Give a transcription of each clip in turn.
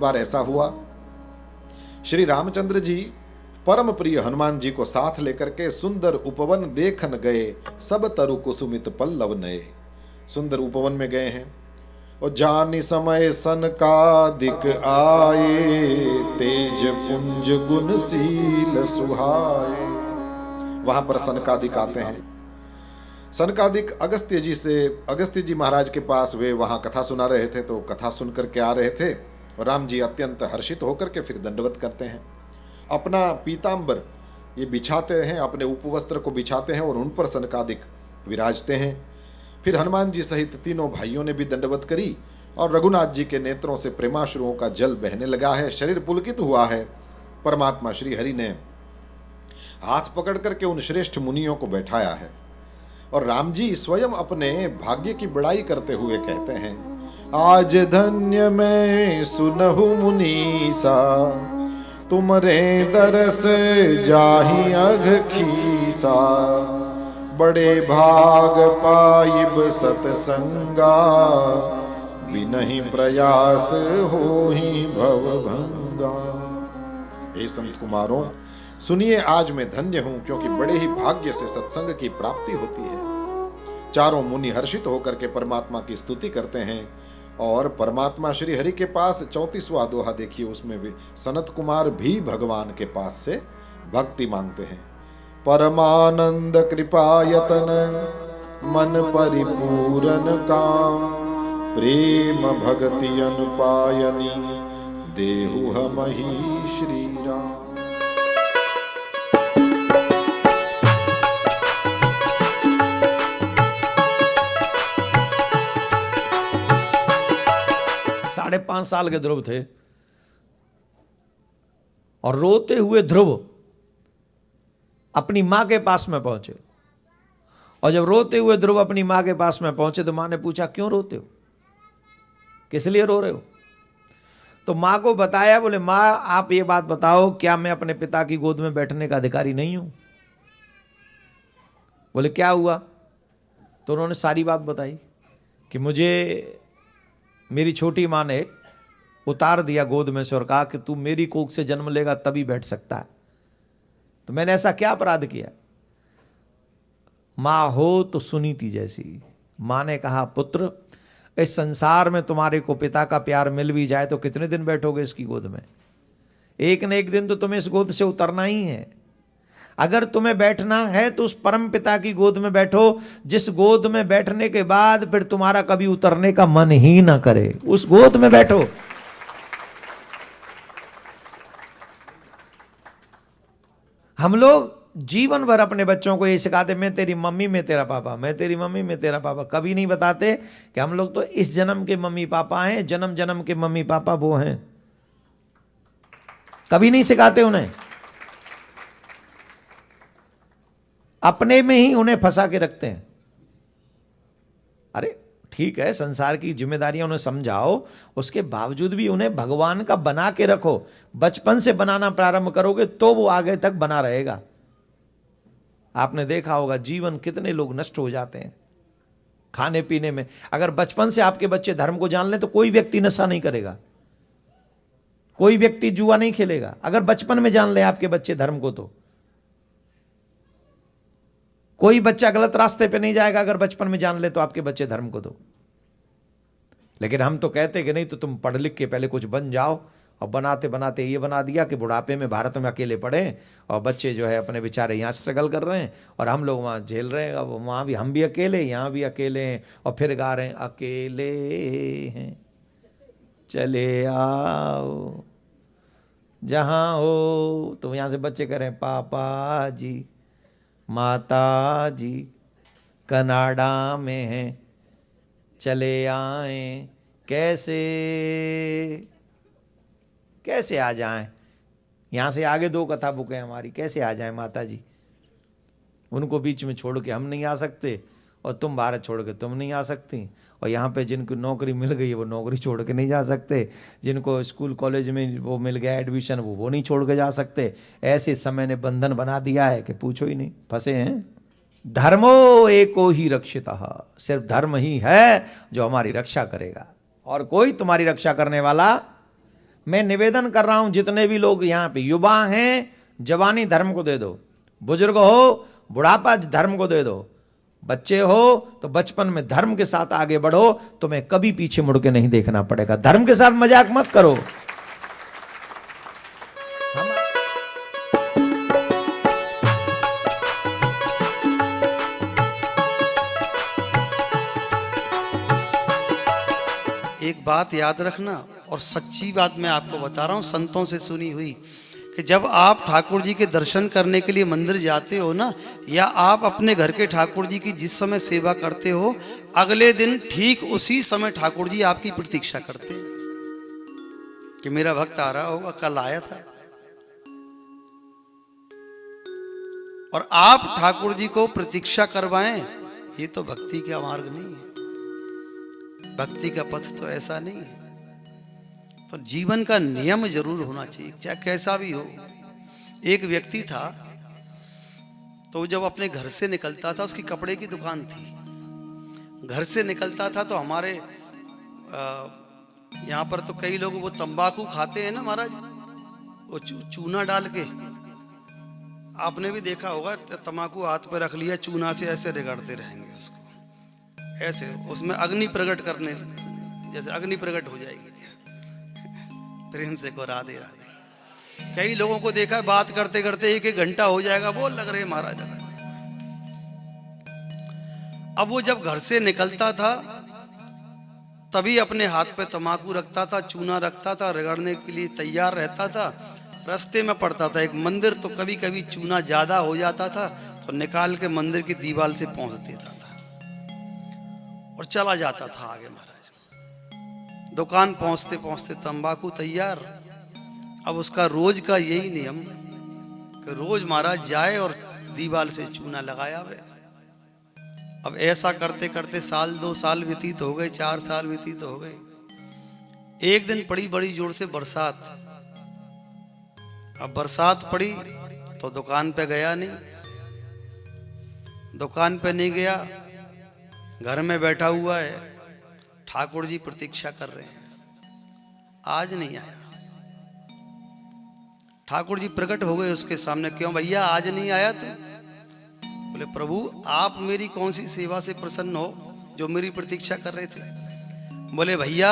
बार ऐसा हुआ, श्री रामचंद्र जी परम प्रिय हनुमान जी को साथ लेकर के सुंदर उपवन देखन गए, सब तरु कुसुमित पल्लव नए। सुंदर उपवन में गए हैं और जानी समय सनकादिक आए, तेज पुंज गुणशील सुहाए। वहां पर सनकादिक आते हैं। सनकादिक अगस्त्य जी महाराज के पास वे वहां कथा सुना रहे थे, तो कथा सुनकर के आ रहे थे और राम जी अत्यंत हर्षित होकर के फिर दंडवत करते हैं, अपना पीतांबर ये बिछाते हैं, अपने उपवस्त्र को बिछाते हैं और उन पर सनकादिक विराजते हैं। फिर हनुमान जी सहित तीनों भाइयों ने भी दंडवत करी और रघुनाथ जी के नेत्रों से प्रेमाश्रुओं का जल बहने लगा है, शरीर पुलकित हुआ है। परमात्मा श्री हरि ने हाथ पकड़ करके उन श्रेष्ठ मुनियों को बैठाया है और राम जी स्वयं अपने भाग्य की बड़ाई करते हुए कहते हैं, आज धन्य मैं सुनहु मुनीसा, तुमरे दरस जाहि अघ खीसा, बड़े भाग पाइब सतसंगा, बिनहि प्रयास होहि भव भंगा। हे संत कुमारों, सुनिए, आज मैं धन्य हूं क्योंकि बड़े ही भाग्य से सत्संग की प्राप्ति होती है। चारों मुनि हर्षित होकर के परमात्मा की स्तुति करते हैं और परमात्मा श्री हरि के पास 34वां दोहा देखिए, उसमें भी सनत कुमार भी भगवान के पास से भक्ति मांगते हैं। परमानंद कृपायतन मन परिपूरन काम, प्रेम भक्ति अनुपायनी देहु हमहि श्री राम। साढ़े 5 साल के ध्रुव थे और रोते हुए ध्रुव अपनी मां के पास में पहुंचे। और जब रोते हुए ध्रुव अपनी मां के पास में पहुंचे तो मां ने पूछा, क्यों रोते हो, किस लिए रो रहे हो? तो मां को बताया, बोले मां आप ये बात बताओ, क्या मैं अपने पिता की गोद में बैठने का अधिकारी नहीं हूं? बोले क्या हुआ? तो उन्होंने सारी बात बताई कि मुझे मेरी छोटी मां ने उतार दिया गोद में से और कहा कि तू मेरी कोख से जन्म लेगा तभी बैठ सकता है। तो मैंने ऐसा क्या अपराध किया? मां हो तो सुनीति जैसी। मां ने कहा, पुत्र इस संसार में तुम्हारे को पिता का प्यार मिल भी जाए तो कितने दिन बैठोगे इसकी गोद में? एक न एक दिन तो तुम्हें इस गोद से उतरना ही है। अगर तुम्हें बैठना है तो उस परम पिता की गोद में बैठो, जिस गोद में बैठने के बाद फिर तुम्हारा कभी उतरने का मन ही ना करे, उस गोद में बैठो। हम लोग जीवन भर अपने बच्चों को ये सिखाते, मैं तेरी मम्मी मैं तेरा पापा, मैं तेरी मम्मी मैं तेरा पापा। कभी नहीं बताते कि हम लोग तो इस जन्म के मम्मी पापा हैं, जन्म जन्म के मम्मी पापा वो हैं। कभी नहीं सिखाते उन्हें, अपने में ही उन्हें फंसा के रखते हैं। अरे ठीक है, संसार की जिम्मेदारियां उन्हें समझाओ, उसके बावजूद भी उन्हें भगवान का बना के रखो। बचपन से बनाना प्रारंभ करोगे तो वो आगे तक बना रहेगा। आपने देखा होगा जीवन कितने लोग नष्ट हो जाते हैं खाने पीने में। अगर बचपन से आपके बच्चे धर्म को जान लें तो कोई व्यक्ति नशा नहीं करेगा, कोई व्यक्ति जुआ नहीं खेलेगा। अगर बचपन में जान ले आपके बच्चे धर्म को, तो कोई बच्चा गलत रास्ते पे नहीं जाएगा अगर बचपन में जान ले तो आपके बच्चे धर्म को। तो लेकिन हम तो कहते कि नहीं, तो तुम पढ़ लिख के पहले कुछ बन जाओ, और बनाते बनाते ये बना दिया कि बुढ़ापे में भारत में अकेले पड़े और बच्चे जो है अपने बेचारे यहाँ स्ट्रगल कर रहे हैं और हम लोग वहाँ झेल रहे हैं। अब वहाँ भी हम भी अकेले, यहाँ भी अकेले हैं, और फिर गा रहे हैं अकेले हैं चले आओ जहाँ हो। तो यहाँ से बच्चे कह रहे हैं पापा जी माता जी कनाडा में हैं, चले आए कैसे आ जाएं? यहाँ से आगे 2 कथा बुक है हमारी, कैसे आ जाएं माता जी? उनको बीच में छोड़ के हम नहीं आ सकते, और तुम भारत छोड़ के तुम नहीं आ सकती, और यहाँ पे जिनको नौकरी मिल गई है वो नौकरी छोड़ के नहीं जा सकते, जिनको स्कूल कॉलेज में वो मिल गया एडमिशन वो नहीं छोड़ के जा सकते। ऐसे समय ने बंधन बना दिया है कि पूछो ही नहीं, फंसे हैं। धर्मो एको ही रक्षितः, सिर्फ धर्म ही है जो हमारी रक्षा करेगा, और कोई तुम्हारी रक्षा करने वाला। मैं निवेदन कर रहा हूं जितने भी लोग यहां पे युवा हैं, जवानी धर्म को दे दो, बुजुर्ग हो बुढ़ापा धर्म को दे दो, बच्चे हो तो बचपन में धर्म के साथ आगे बढ़ो, तुम्हें कभी पीछे मुड़ के नहीं देखना पड़ेगा। धर्म के साथ मजाक मत करो। एक बात याद रखना, और सच्ची बात मैं आपको बता रहा हूं, संतों से सुनी हुई, कि जब आप ठाकुर जी के दर्शन करने के लिए मंदिर जाते हो ना, या आप अपने घर के ठाकुर जी की जिस समय सेवा करते हो, अगले दिन ठीक उसी समय ठाकुर जी आपकी प्रतीक्षा करते हैं कि मेरा भक्त आ रहा होगा, कल आया था। और आप ठाकुर जी को प्रतीक्षा करवाएं, ये तो भक्ति का मार्ग नहीं है। भक्ति का पथ तो ऐसा नहीं है। तो जीवन का नियम जरूर होना चाहिए, चाहे कैसा भी हो। एक व्यक्ति था, तो जब अपने घर से निकलता था, उसकी कपड़े की दुकान थी, घर से निकलता था तो हमारे यहाँ पर तो कई लोग वो तंबाकू खाते हैं ना महाराज, वो चूना डाल के, आपने भी देखा होगा, तंबाकू हाथ पे रख लिया, चूना से ऐसे रगड़ते रहेंगे उसको, ऐसे उसमें अग्नि प्रकट करने, जैसे अग्नि प्रकट हो जाएगी। प्रेम से को राधे राधे। कई लोगों को देखा बात करते करते 1-1 घंटा हो जाएगा, वो लग रहे महाराज। अब वो जब घर से निकलता था तभी अपने हाथ पे तंबाकू रखता था, चूना रखता था, रगड़ने के लिए तैयार रहता था। रास्ते में पड़ता था एक मंदिर, तो कभी कभी चूना ज्यादा हो जाता था तो निकाल के मंदिर की दीवार से पहुंच देता था और चला जाता था आगे महाराज। दुकान पहुंचते पहुंचते तंबाकू तैयार। अब उसका रोज का यही नियम कि रोज महाराज जाए और दीवार से चूना लगाया वे। अब ऐसा करते करते 1-2 साल व्यतीत हो गए, 4 साल व्यतीत हो गए। एक दिन पड़ी बड़ी जोर से बरसात। अब बरसात पड़ी तो दुकान पे गया नहीं, दुकान पे नहीं गया, घर में बैठा हुआ है। ठाकुर जी प्रतीक्षा कर रहे हैं, आज नहीं आया। ठाकुर जी प्रकट हो गए उसके सामने, क्यों भैया आज नहीं आया तू? बोले प्रभु आप मेरी कौन सी सेवा से प्रसन्न हो जो मेरी प्रतीक्षा कर रहे थे? बोले भैया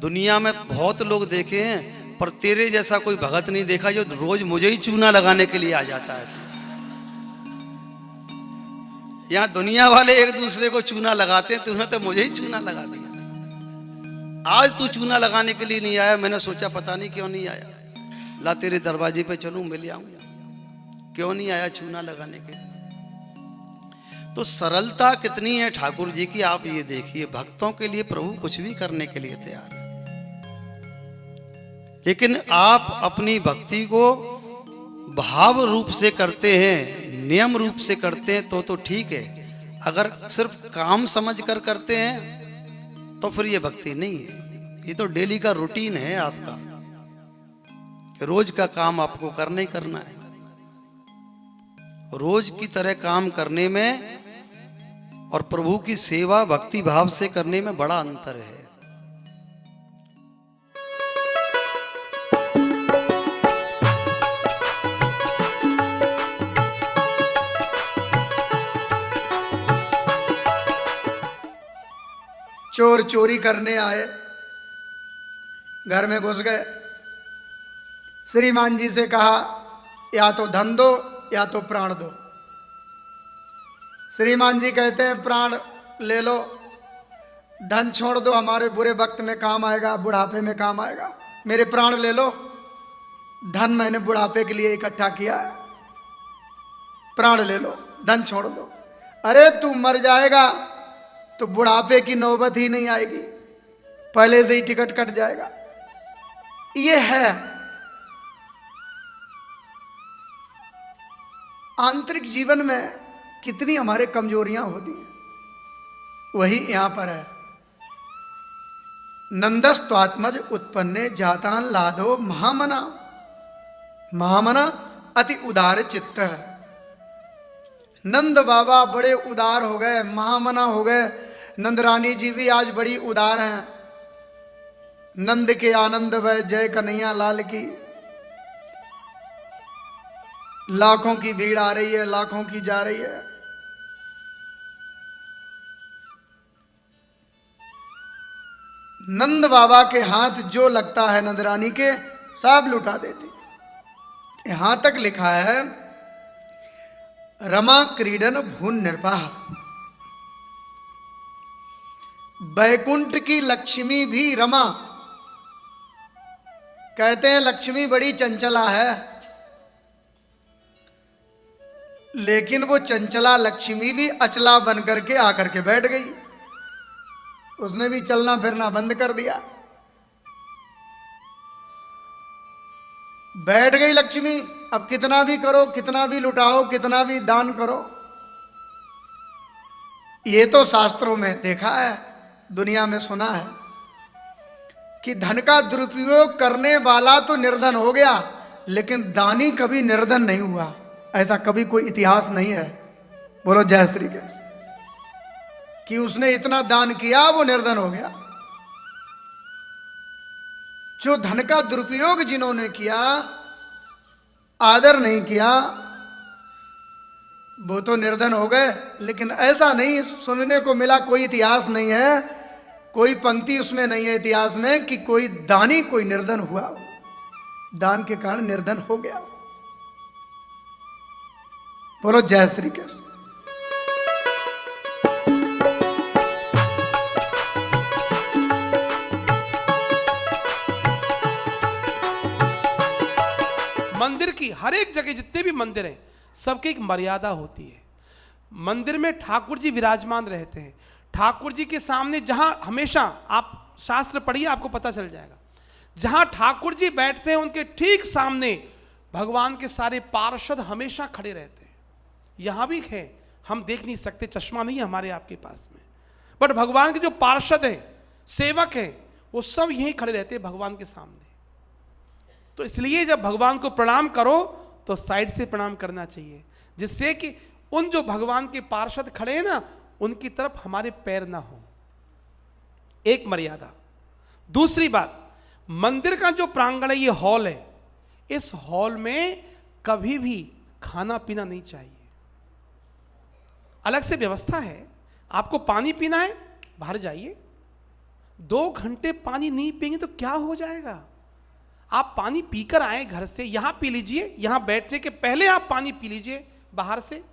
दुनिया में बहुत लोग देखे हैं पर तेरे जैसा कोई भगत नहीं देखा जो रोज मुझे ही चूना लगाने के लिए आ जाता है। यहाँ दुनिया वाले एक दूसरे को चूना लगाते हैं, तूने तो मुझे ही चूना लगा दिया। आज तू चूना लगाने के लिए नहीं आया, मैंने सोचा पता नहीं क्यों नहीं आया, ला तेरे दरवाजे पे चलूं मिल आऊंगा। क्यों नहीं आया चूना लगाने के लिए? तो सरलता कितनी है ठाकुर जी की, आप ये देखिए। भक्तों के लिए प्रभु कुछ भी करने के लिए तैयार है, लेकिन आप अपनी भक्ति को भाव रूप से करते हैं, नियम रूप से करते हैं तो ठीक है। अगर सिर्फ काम समझ कर करते हैं तो फिर ये भक्ति नहीं है। ये तो डेली का रूटीन है आपका कि रोज का काम आपको करना ही करना है। रोज की तरह काम करने में और प्रभु की सेवा भक्ति भाव से करने में बड़ा अंतर है। चोर चोरी करने आए, घर में घुस गए। श्रीमान जी से कहा या तो धन दो या तो प्राण दो। श्रीमान जी कहते हैं प्राण ले लो, धन छोड़ दो, हमारे बुरे वक्त में काम आएगा, बुढ़ापे में काम आएगा। मेरे प्राण ले लो, धन मैंने बुढ़ापे के लिए इकट्ठा किया है, प्राण ले लो, धन छोड़ दो। अरे तू मर जाएगा तो बुढ़ापे की नौबत ही नहीं आएगी, पहले से ही टिकट कट जाएगा। ये है आंतरिक जीवन में कितनी हमारे कमजोरियां होती हैं, वही यहां पर है। नंदस्त्वात्मज उत्पन्ने जातान लाधो महामना, महामना अति उदार चित्त है। नंद बाबा बड़े उदार हो गए, महामना हो गए। नंद रानी जी भी आज बड़ी उदार हैं। नंद के आनंद वह जय कन्हैया लाल की। लाखों की भीड़ आ रही है, लाखों की जा रही है। नंद बाबा के हाथ जो लगता है नंदरानी के सब लुटा देती। यहां तक लिखा है रमा क्रीडन भून निर्वाह। बैकुंठ की लक्ष्मी भी रमा, कहते हैं लक्ष्मी बड़ी चंचला है, लेकिन वो चंचला लक्ष्मी भी अचला बन करके आकर के बैठ गई। उसने भी चलना फिरना बंद कर दिया, बैठ गई लक्ष्मी। अब कितना भी करो, कितना भी लुटाओ, कितना भी दान करो, ये तो शास्त्रों में देखा है, दुनिया में सुना है कि धन का दुरुपयोग करने वाला तो निर्धन हो गया, लेकिन दानी कभी निर्धन नहीं हुआ। ऐसा कभी कोई इतिहास नहीं है। बोलो जय श्री कृष्ण। कि उसने इतना दान किया वो निर्धन हो गया। जो धन का दुरुपयोग जिन्होंने किया, आदर नहीं किया, वो तो निर्धन हो गए। लेकिन ऐसा नहीं सुनने को मिला, कोई इतिहास नहीं है, कोई पंक्ति उसमें नहीं है इतिहास में कि कोई दानी कोई निर्धन हुआ, दान के कारण निर्धन हो गया। बोलो जय श्री कृष्ण। मंदिर की हर एक जगह जितने भी मंदिर हैं सबकी एक मर्यादा होती है। मंदिर में ठाकुर जी विराजमान रहते हैं। ठाकुर जी के सामने जहां हमेशा आप शास्त्र पढ़िए आपको पता चल जाएगा, जहां ठाकुर जी बैठते हैं उनके ठीक सामने भगवान के सारे पार्षद हमेशा खड़े रहते हैं। यहां भी हैं, हम देख नहीं सकते, चश्मा नहीं है हमारे आपके पास में, बट भगवान के जो पार्षद हैं, सेवक हैं, वो सब यहीं खड़े रहते हैं भगवान के सामने। तो इसलिए जब भगवान को प्रणाम करो तो साइड से प्रणाम करना चाहिए, जिससे कि उन जो भगवान के पार्षद खड़े हैं ना, उनकी तरफ हमारे पैर ना हो। एक मर्यादा। दूसरी बात, मंदिर का जो प्रांगण है, ये हॉल है, इस हॉल में कभी भी खाना पीना नहीं चाहिए। अलग से व्यवस्था है। आपको पानी पीना है, बाहर जाइए। 2 घंटे पानी नहीं पिएंगे तो क्या हो जाएगा? आप पानी पीकर आए घर से, यहां पी लीजिए, यहां बैठने के पहले आप पानी पी लीजिए बाहर से।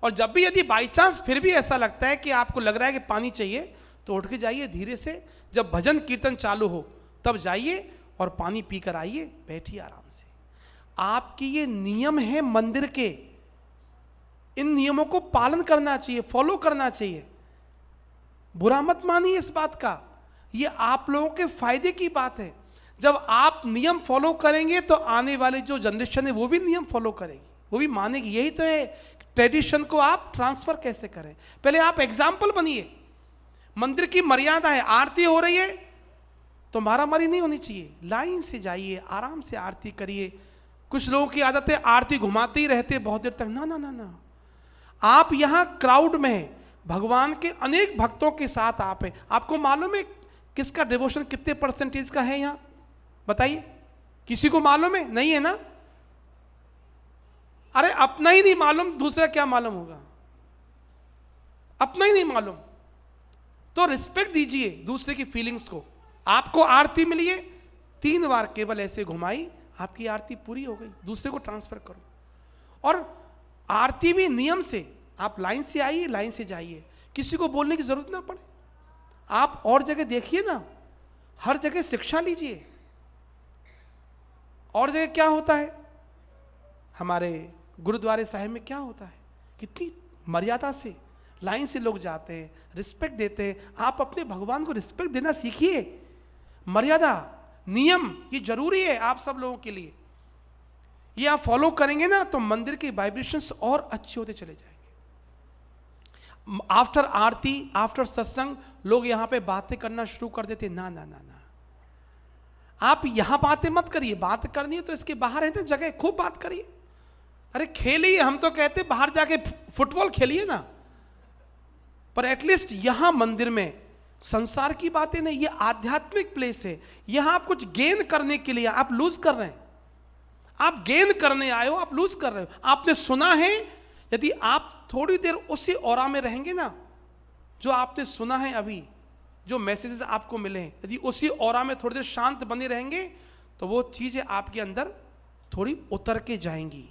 और जब भी यदि बाई चांस फिर भी ऐसा लगता है कि आपको लग रहा है कि पानी चाहिए, तो उठ के जाइए धीरे से। जब भजन कीर्तन चालू हो तब जाइए और पानी पीकर आइए, बैठिए आराम से। आपकी ये नियम है मंदिर के, इन नियमों को पालन करना चाहिए, फॉलो करना चाहिए। बुरा मत मानिए इस बात का, ये आप लोगों के फायदे की बात है। जब आप नियम फॉलो करेंगे तो आने वाली जो जनरेशन है वो भी नियम फॉलो करेगी, वो भी मानेगी। यही तो है, ट्रेडिशन को आप ट्रांसफर कैसे करें। पहले आप एग्जाम्पल बनिए। मंदिर की मर्यादा है, आरती हो रही है तो मारामारी नहीं होनी चाहिए, लाइन से जाइए, आराम से आरती करिए। कुछ लोगों की आदत है आरती घुमाते ही रहते बहुत देर तक। ना ना ना ना, आप यहां क्राउड में हैं, भगवान के अनेक भक्तों के साथ आप हैं। आपको मालूम है किसका डिवोशन कितने परसेंटेज का है यहां? बताइए, किसी को मालूम है? नहीं है ना? अरे अपना ही नहीं मालूम, दूसरा क्या मालूम होगा? अपना ही नहीं मालूम तो रिस्पेक्ट दीजिए दूसरे की फीलिंग्स को। आपको आरती मिली है, 3 बार केवल ऐसे घुमाई, आपकी आरती पूरी हो गई, दूसरे को ट्रांसफर करो। और आरती भी नियम से, आप लाइन से आइए, लाइन से जाइए, किसी को बोलने की जरूरत ना पड़े। आप और जगह देखिए ना, हर जगह शिक्षा लीजिए। और जगह क्या होता है, हमारे गुरुद्वारे साहिब में क्या होता है, कितनी मर्यादा से लाइन से लोग जाते हैं, रिस्पेक्ट देते हैं। आप अपने भगवान को रिस्पेक्ट देना सीखिए। मर्यादा, नियम, ये जरूरी है आप सब लोगों के लिए। ये आप फॉलो करेंगे ना तो मंदिर के वाइब्रेशंस और अच्छे होते चले जाएंगे। आफ्टर आरती, आफ्टर सत्संग लोग यहां पे बातें करना शुरू कर देते। ना ना ना ना, आप यहां बातें मत करिए। बात करनी है तो इसके बाहर है तो जगह, खूब बात करिए। अरे खेलिए, हम तो कहते बाहर जाके फुटबॉल खेलिए ना, पर एटलीस्ट यहां मंदिर में संसार की बातें नहीं, ये आध्यात्मिक प्लेस है। यहां आप कुछ गेन करने के लिए, आप लूज कर रहे हैं। आप गेन करने आए हो, आप लूज कर रहे हो। आपने सुना है, यदि आप थोड़ी देर उसी ऑरा में रहेंगे ना, जो आपने सुना है अभी, जो मैसेजेस आपको मिले हैं, यदि उसी ऑरा में थोड़ी देर शांत बने रहेंगे तो वो चीजें आपके अंदर थोड़ी उतर के जाएंगी।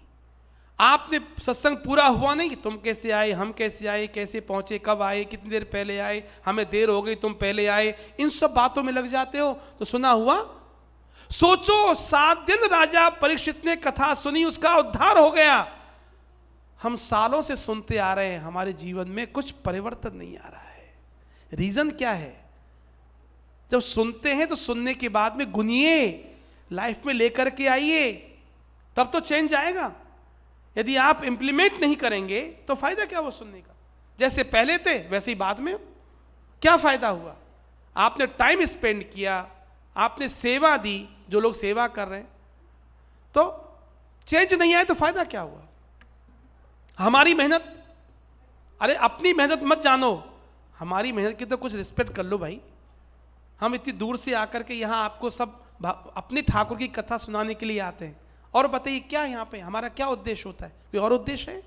आपने सत्संग पूरा हुआ नहीं कि तुम कैसे आए, हम कैसे आए, कैसे पहुंचे, कब आए, कितनी देर पहले आए, हमें देर हो गई, तुम पहले आए, इन सब बातों में लग जाते हो तो सुना हुआ। सोचो 7 दिन राजा परीक्षित ने कथा सुनी, उसका उद्धार हो गया। हम सालों से सुनते आ रहे हैं, हमारे जीवन में कुछ परिवर्तन नहीं आ रहा है। रीजन क्या है? जब सुनते हैं तो सुनने के बाद में गुनिए, लाइफ में लेकर के आइए, तब तो चेंज आएगा। यदि आप इंप्लीमेंट नहीं करेंगे तो फायदा क्या वो सुनने का? जैसे पहले थे वैसे ही बाद में, क्या फायदा हुआ? आपने टाइम स्पेंड किया, आपने सेवा दी, जो लोग सेवा कर रहे हैं, तो चेंज नहीं आए तो फायदा क्या हुआ? हमारी मेहनत, अरे अपनी मेहनत मत जानो, हमारी मेहनत की तो कुछ रिस्पेक्ट कर लो भाई। हम इतनी दूर से आकर के यहाँ आपको सब अपने ठाकुर की कथा सुनाने के लिए आते हैं, और बताइए क्या यहाँ पे हमारा क्या उद्देश्य होता है? कोई और उद्देश्य है?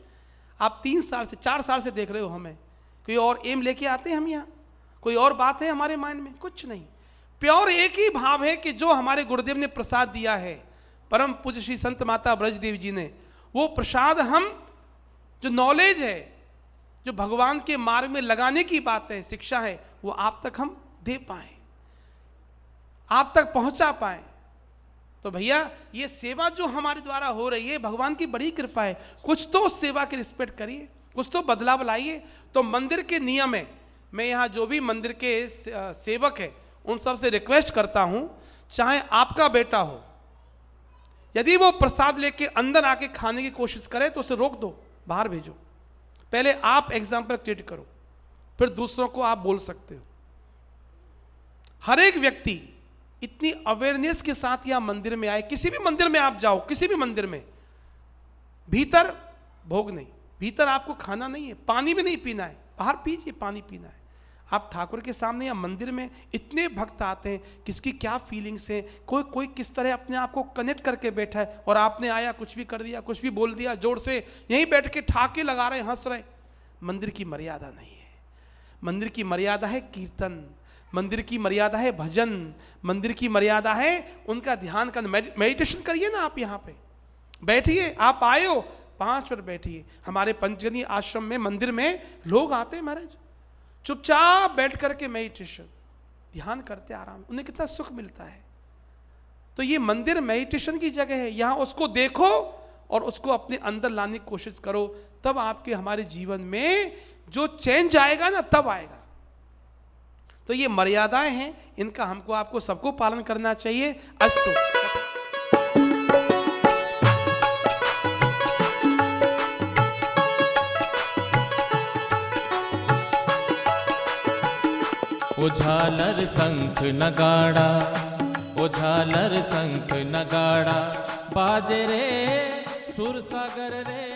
आप 3 साल से 4 साल से देख रहे हो हमें, कोई और एम लेके आते हैं हम यहाँ? कोई और बात है हमारे माइंड में? कुछ नहीं। प्योर एक ही भाव है कि जो हमारे गुरुदेव ने प्रसाद दिया है, परम पूज्य श्री संत माता ब्रजदेव जी ने, वो प्रसाद हम, जो नॉलेज है, जो भगवान के मार्ग में लगाने की बात है, शिक्षा है, वो आप तक हम दे पाए, आप तक पहुंचा पाए। तो भैया ये सेवा जो हमारे द्वारा हो रही है, भगवान की बड़ी कृपा है। कुछ तो उस सेवा की रिस्पेक्ट करिए, कुछ तो बदलाव लाइए। तो मंदिर के नियम है, मैं यहाँ जो भी मंदिर के सेवक है उन सब से रिक्वेस्ट करता हूँ, चाहे आपका बेटा हो, यदि वो प्रसाद लेके अंदर आके खाने की कोशिश करे तो उसे रोक दो, बाहर भेजो। पहले आप एग्जाम्पल क्रिएट करो, फिर दूसरों को आप बोल सकते हो। हर एक व्यक्ति इतनी अवेयरनेस के साथ यहां मंदिर में आए, किसी भी मंदिर में आप जाओ, किसी भी मंदिर में, भीतर भोग नहीं, भीतर आपको खाना नहीं है, पानी भी नहीं पीना है, बाहर पीजिए, पानी पीना है। आप ठाकुर के सामने या मंदिर में इतने भक्त आते हैं, किसकी क्या फीलिंग्स है, कोई कोई किस तरह अपने आप को कनेक्ट करके बैठा है, और आपने आया कुछ भी कर दिया, कुछ भी बोल दिया, जोर से यहीं बैठ के ठाके लगा रहे, हंस रहे। मंदिर की मर्यादा नहीं है। मंदिर की मर्यादा है कीर्तन, मंदिर की मर्यादा है भजन, मंदिर की मर्यादा है उनका ध्यान करना। मेडिटेशन करिए ना, आप यहाँ पे बैठिए, आप आए हो 5 मिनट बैठिए। हमारे पंचगनी आश्रम में, मंदिर में लोग आते हैं महाराज, चुपचाप बैठ करके मेडिटेशन, ध्यान करते आराम, उन्हें कितना सुख मिलता है। तो ये मंदिर मेडिटेशन की जगह है, यहाँ उसको देखो और उसको अपने अंदर लाने की कोशिश करो, तब आपके हमारे जीवन में जो चेंज आएगा ना, तब आएगा। तो ये मर्यादाएं हैं, इनका हमको आपको सबको पालन करना चाहिए। अस्तु। उझालर शंख नगाड़ा, उझालर शंख नगाड़ा, बाजे रे सुर सागर रे।